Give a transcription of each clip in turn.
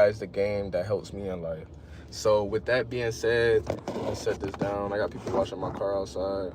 guys the game that helps me in life. So with that being said, let's set this down. I got people washing my car outside.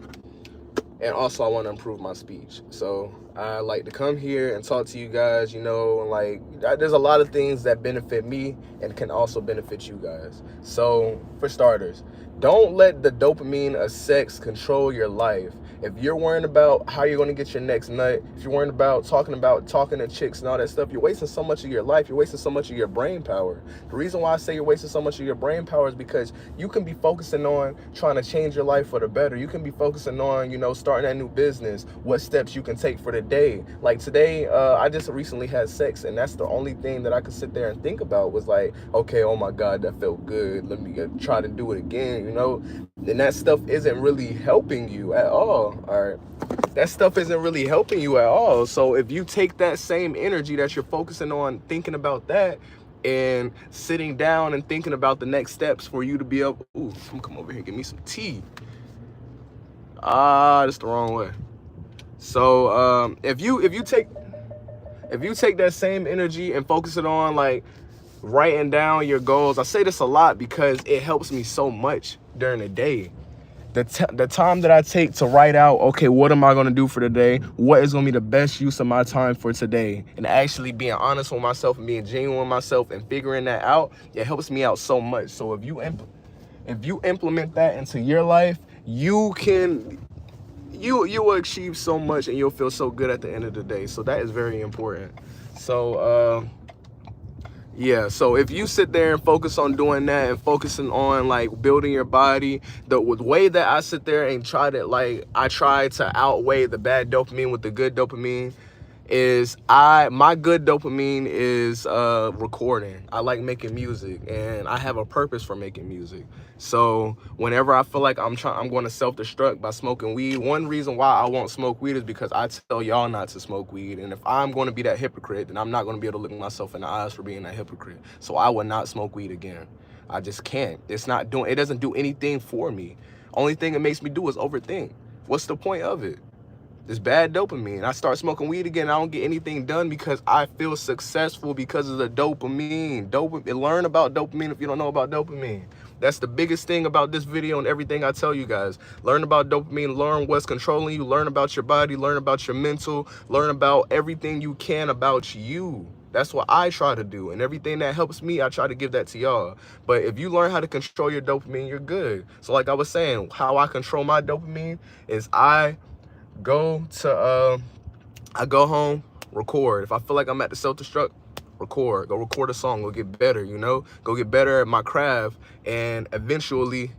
And also I want to improve my speech. So I like to come here and talk to you guys, like there's a lot of things that benefit me and can also benefit you guys. So for starters, don't let the dopamine of sex control your life. If you're worrying about how you're going to get your next nut, if you're worrying about talking to chicks and all that stuff, you're wasting so much of your life. You're wasting so much of your brain power. The reason why I say you're wasting so much of your brain power is because you can be focusing on trying to change your life for the better. You can be focusing on, starting that new business, what steps you can take for the day. Like today, I just recently had sex, and that's the only thing that I could sit there and think about was like, okay, oh my God, that felt good. Let me try to do it again, And that stuff isn't really helping you at all. All right. That stuff isn't really helping you at all. So if you take that same energy that you're focusing on thinking about that and sitting down and thinking about the next steps for you to be able, ooh, come over here, give me some tea. That's the wrong way. So if you take that same energy and focus it on like writing down your goals, I say this a lot because it helps me so much during the day. The time that I take to write out, okay, what am I going to do for today? What is going to be the best use of my time for today? And actually being honest with myself and being genuine with myself and figuring that out, it helps me out so much. So if you implement that into your life, you will achieve so much and you'll feel so good at the end of the day. So that is very important. So yeah, so if you sit there and focus on doing that and focusing on like building your body, the way that I sit there and try to outweigh the bad dopamine with the good dopamine is my good dopamine is recording. I like making music and I have a purpose for making music. So whenever I feel like I'm going to self-destruct by smoking weed, one reason why I won't smoke weed is because I tell y'all not to smoke weed. And if I'm going to be that hypocrite, then I'm not going to be able to look myself in the eyes for being that hypocrite. So I will not smoke weed again. I just can't. It doesn't do anything for me. Only thing it makes me do is overthink. What's the point of it? This bad dopamine. I start smoking weed again. I don't get anything done because I feel successful because of the dopamine. Learn about dopamine if you don't know about dopamine. That's the biggest thing about this video and everything I tell you guys. Learn about dopamine. Learn what's controlling you. Learn about your body. Learn about your mental. Learn about everything you can about you. That's what I try to do. And everything that helps me, I try to give that to y'all. But if you learn how to control your dopamine, you're good. So like I was saying, how I control my dopamine is I go home, record. If I feel like I'm at the self-destruct, record. Go record a song. Go get better, Go get better at my craft. And eventually,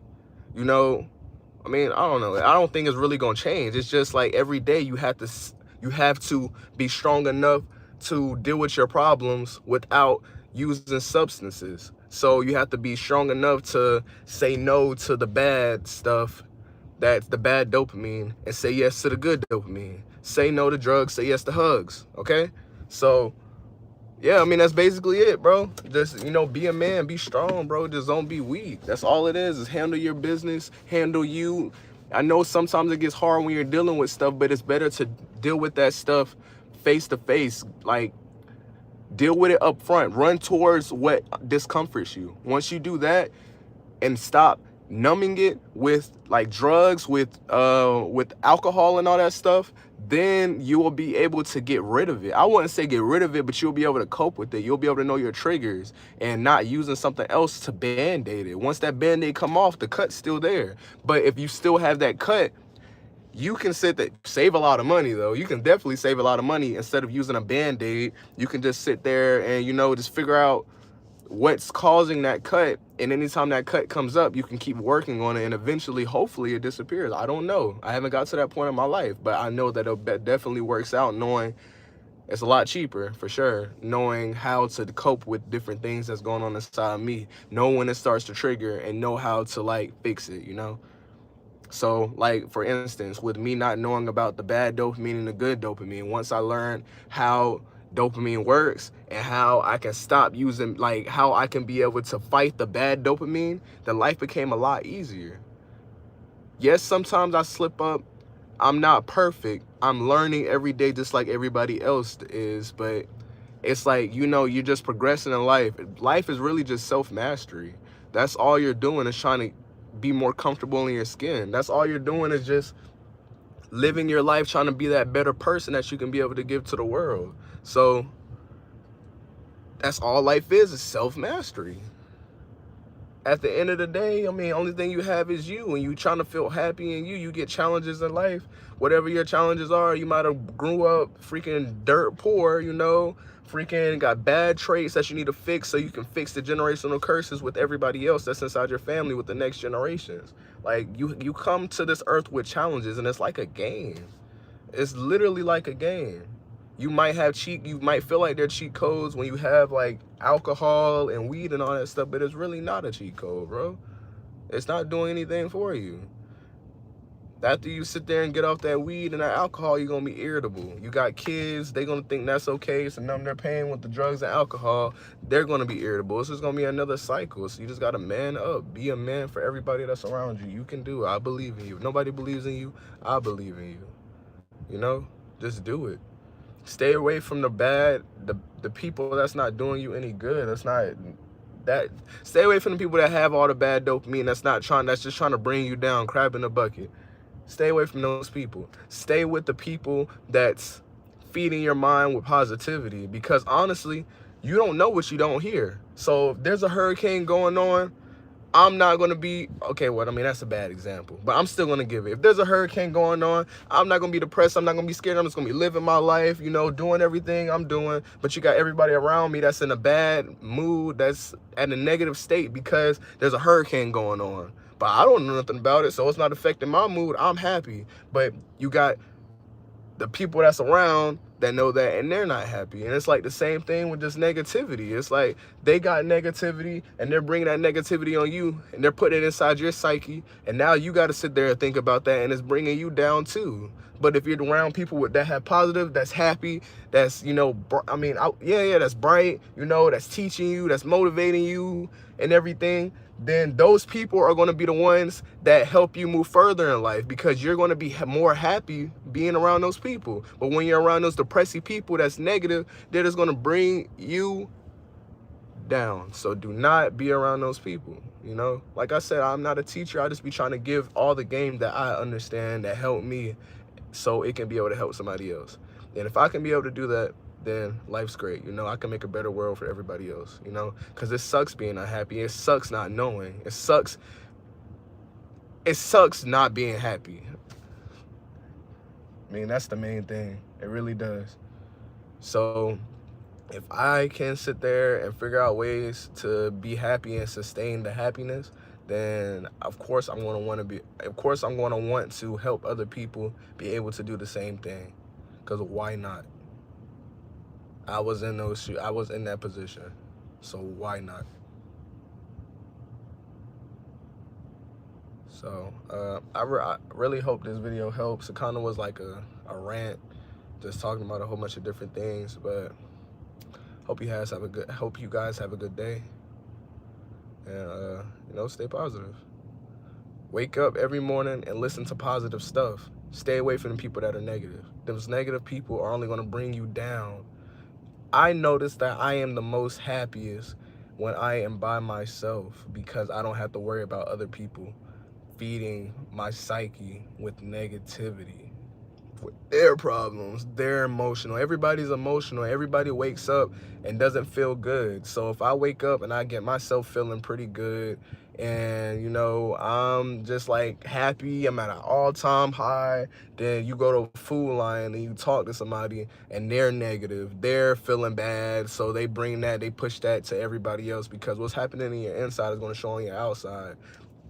I don't know. I don't think it's really going to change. It's just like every day you have to be strong enough to deal with your problems without using substances. So you have to be strong enough to say no to the bad stuff. That's the bad dopamine, and say yes to the good dopamine. Say no to drugs, say yes to hugs, okay? So, yeah, that's basically it, bro. Just, be a man, be strong, bro. Just don't be weak. That's all it is handle your business, handle you. I know sometimes it gets hard when you're dealing with stuff, but it's better to deal with that stuff face to face. Like, deal with it up front. Run towards what discomforts you. Once you do that and stop numbing it with like drugs, with alcohol and all that stuff, then you will be able to get rid of it. I wouldn't say get rid of it, but you'll be able to cope with it. You'll be able to know your triggers and not using something else to band-aid it. Once that band-aid come off, the cut's still there. But if you still have that cut, you can save a lot of money though. You can definitely save a lot of money. Instead of using a band-aid, you can just sit there and just figure out what's causing that cut, and anytime that cut comes up, you can keep working on it, and eventually, hopefully, it disappears. I don't know. I haven't got to that point in my life, but I know that it definitely works out, knowing it's a lot cheaper, for sure, knowing how to cope with different things that's going on inside of me, know when it starts to trigger, and know how to, like, fix it, So, like, for instance, with me not knowing about the bad dopamine and the good dopamine, once I learned how dopamine works and how I can stop using, like, how I can be able to fight the bad dopamine, then life became a lot easier. Yes, sometimes I slip up. I'm not perfect. I'm learning every day just like everybody else is, but it's like, you know, you're just progressing in life. Life is really just self-mastery. That's all you're doing, is trying to be more comfortable in your skin. That's all you're doing, is just living your life, trying to be that better person that you can be able to give to the world. So that's all life is self-mastery. At the end of the day, I mean, only thing you have is you, and you trying to feel happy in you. You get challenges in life, whatever your challenges are. You might have grew up freaking dirt poor, you know, freaking got bad traits that you need to fix so you can fix the generational curses with everybody else that's inside your family, with the next generations. Like, you come to this earth with challenges, and it's like a game. It's literally like a game. You might feel like they're cheat codes when you have like alcohol and weed and all that stuff, but it's really not a cheat code, bro. It's not doing anything for you. After you sit there and get off that weed and that alcohol, you're gonna be irritable. You got kids, they're gonna think that's okay, so numb their pain with the drugs and alcohol. They're gonna be irritable. This is gonna be another cycle. So you just gotta man up. Be a man for everybody that's around you. You can do it. I believe in you. If nobody believes in you, I believe in you. You know, just do it. Stay away from the people that's not doing you any good. Stay away from the people that have all the bad dopamine, that's just trying to bring you down, crab in a bucket. Stay away from those people. Stay with the people that's feeding your mind with positivity, because honestly, you don't know what you don't hear. So if there's a hurricane going on, I'm not going to be, okay, well, I mean, that's a bad example, but I'm still going to give it. If there's a hurricane going on, I'm not going to be depressed. I'm not going to be scared. I'm just going to be living my life, you know, doing everything I'm doing. But you got everybody around me that's in a bad mood, that's at a negative state because there's a hurricane going on. But I don't know nothing about it, so it's not affecting my mood. I'm happy. But you got the people that's around that know that, and they're not happy. And it's like the same thing with just negativity. It's like they got negativity and they're bringing that negativity on you, and they're putting it inside your psyche, and now you got to sit there and think about that, and it's bringing you down too. But if you're around people that have positive, that's happy, that's, you know, that's bright, you know, that's teaching you, that's motivating you and everything, then those people are going to be the ones that help you move further in life, because you're going to be more happy being around those people. But when you're around those depressive people that's negative, they're just going to bring you down. So do not be around those people. You know, like I said, I'm not a teacher. I just be trying to give all the game that I understand that help me, so it can be able to help somebody else. And if I can be able to do that, then life's great. You know, I can make a better world for everybody else, you know, because it sucks being unhappy. It sucks not knowing. It sucks not being happy. I mean, that's the main thing. It really does. So if I can sit there and figure out ways to be happy and sustain the happiness, then of course I'm going to want to help other people be able to do the same thing. Because why not? I was in those shoes. I was in that position. So why not? So I really hope this video helps. It kind of was like a rant, just talking about a whole bunch of different things. But hope you guys have a good day. And you know, stay positive. Wake up every morning and listen to positive stuff. Stay away from the people that are negative. Those negative people are only going to bring you down. I notice that I am the most happiest when I am by myself, because I don't have to worry about other people feeding my psyche with negativity, with their problems. They're emotional. Everybody's emotional. Everybody wakes up and doesn't feel good. So if I wake up and I get myself feeling pretty good, and you know, I'm just like happy, I'm at an all-time high, then you go to a Food Lion and you talk to somebody and they're negative, they're feeling bad, so they push that to everybody else, because what's happening in your inside is going to show on your outside.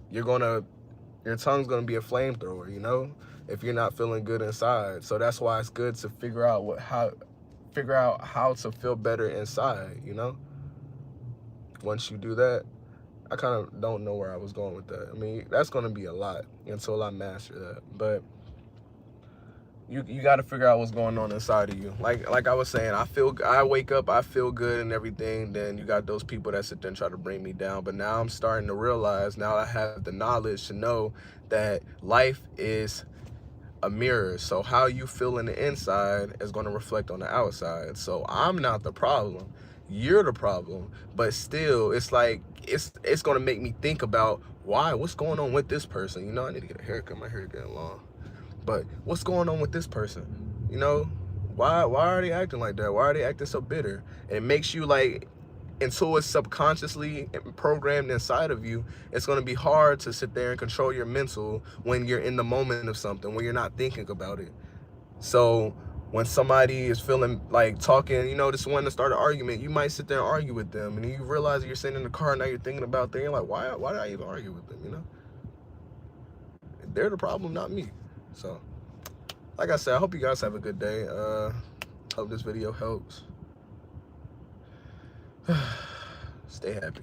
Your tongue's going to be a flamethrower, you know, if you're not feeling good inside. So that's why it's good to figure out how to feel better inside, you know. Once you do that, I kind of don't know where I was going with that. I mean, that's going to be a lot until I master that. But you got to figure out what's going on inside of you. Like I was saying, I wake up, I feel good and everything. Then you got those people that sit there and try to bring me down. But now I'm starting to realize, now I have the knowledge to know that life is a mirror. So how you feel in the inside is going to reflect on the outside. So I'm not the problem. You're the problem. But still, it's like, it's going to make me think about what's going on with this person. You know, I need to get a haircut. My hair getting long. But what's going on with this person? You know, why are they acting like that? Why are they acting so bitter? And it makes you like, until it's subconsciously programmed inside of you, it's going to be hard to sit there and control your mental when you're in the moment of something, when you're not thinking about it. So when somebody is feeling like talking, you know, just wanting to start an argument, you might sit there and argue with them, and you realize you're sitting in the car, and now you're thinking about them. You're like, why did I even argue with them? You know, they're the problem, not me. So like I said, I hope you guys have a good day. Hope this video helps. Stay happy.